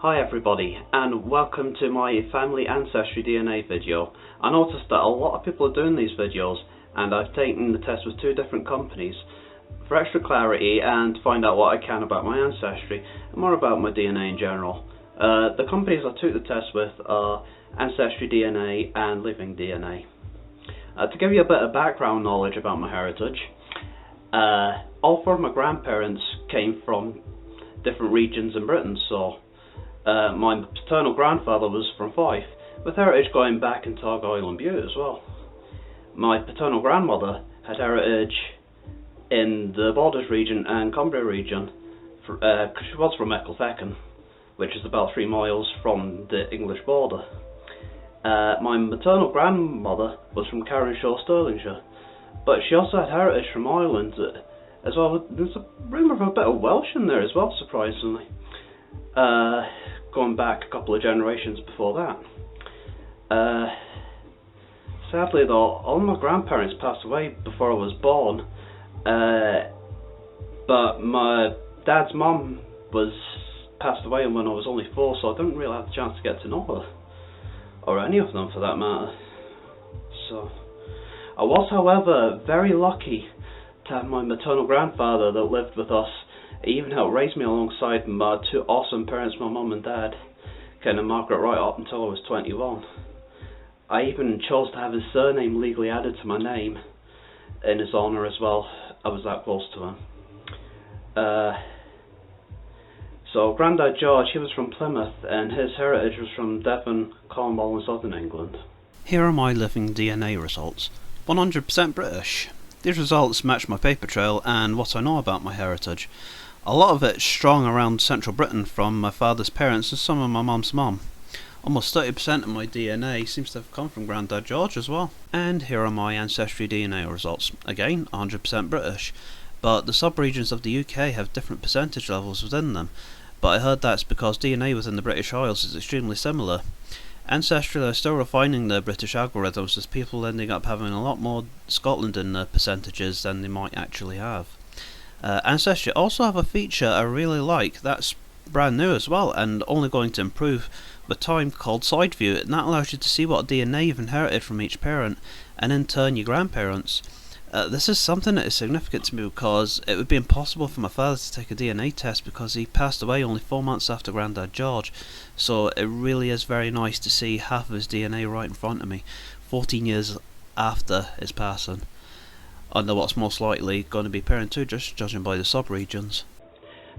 Hi everybody, and welcome to my family ancestry DNA video. I noticed that a lot of people are doing these videos, and I've taken the test with two different companies for extra clarity and to find out what I can about my ancestry and more about my DNA in general. The companies I took the test with are Ancestry DNA and Living DNA. To give you a bit of background knowledge about my heritage, all four of my grandparents came from different regions in Britain, so my paternal grandfather was from Fife, with heritage going back into Argyll and Bute as well. My paternal grandmother had heritage in the Borders region and Cumbria region, because she was from Ecclefechan, which is about 3 miles from the English border. My maternal grandmother was from Carrinshaw, Stirlingshire, but she also had heritage from Ireland as well. There's a rumour of a bit of Welsh in there as well, surprisingly. Going back a couple of generations before that. Sadly though, all my grandparents passed away before I was born, but my dad's mum passed away when I was only 4, so I didn't really have the chance to get to know her, or any of them for that matter. So I was, however, very lucky to have my maternal grandfather that lived with us. He even helped raise me alongside my two awesome parents, my mum and dad, Ken and Margaret, right up until I was 21. I even chose to have his surname legally added to my name in his honour as well. I was that close to him. So Grandad George, he was from Plymouth, and his heritage was from Devon, Cornwall and southern England. Here are my living DNA results. 100% British. These results match my paper trail and what I know about my heritage. A lot of it's strong around central Britain from my father's parents and some of my mum's mum. Almost 30% of my DNA seems to have come from Grandad George as well. And here are my Ancestry DNA results. Again, 100% British, but the sub-regions of the UK have different percentage levels within them. But I heard that's because DNA within the British Isles is extremely similar. Ancestry are still refining the British algorithms, with people ending up having a lot more Scotland in the percentages than they might actually have. Ancestry also have a feature I really like that's brand new as well and only going to improve with time, called side view, and that allows you to see what DNA you've inherited from each parent and in turn your grandparents. This is something that is significant to me because it would be impossible for my father to take a DNA test because he passed away only 4 months after Grandad George, so it really is very nice to see half of his DNA right in front of me 14 years after his passing, under what's most likely going to be parent 2, just judging by the sub-regions.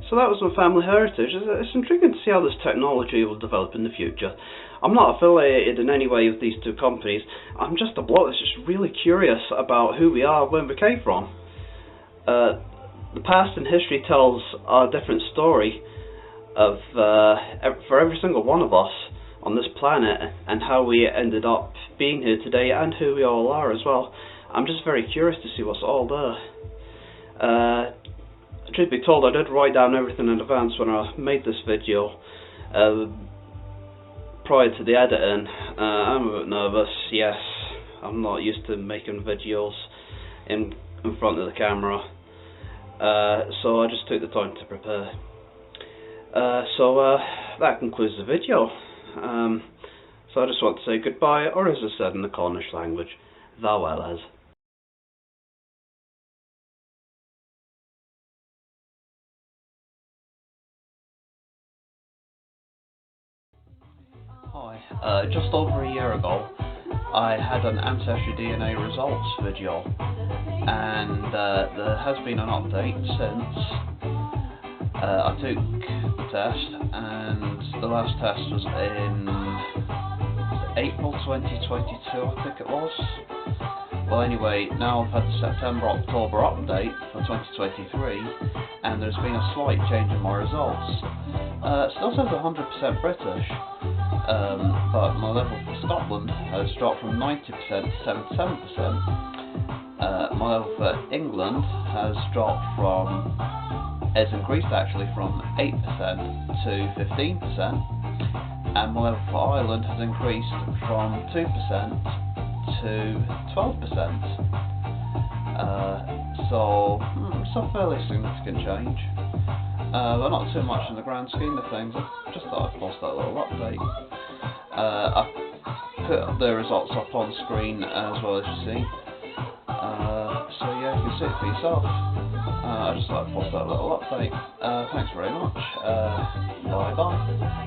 So that was my family heritage. It's intriguing to see how this technology will develop in the future. I'm not affiliated in any way with these two companies. I'm just a bloke that's just really curious about who we are, where we came from. The past and history tells a different story of for every single one of us on this planet, and how we ended up being here today and who we all are as well. I'm just very curious to see what's all there. Truth be told, I did write down everything in advance when I made this video. Prior to the editing, I'm a bit nervous, yes. I'm not used to making videos in front of the camera, so I just took the time to prepare. So that concludes the video. So I just want to say goodbye, or as I said in the Cornish language, Ddaweles. Hi, just over a year ago I had an Ancestry DNA results video, and there has been an update since. I took the test, and the last test was in April 2022, I think it was. Well, anyway, now I've had the September-October update for 2023, and there's been a slight change in my results. It still says 100% British, but my level for Scotland has dropped from 90% to 77%. My level for England has increased actually from 8% to 15%, and my level for Ireland has increased from 2% to 12%. So it's a fairly significant change. but not too much in the grand scheme of things. I just thought I'd post that little update. I put the results up on screen as well, as you see. So yeah, you can see it for yourself. I just thought I'd post that little update. Thanks very much. Bye bye.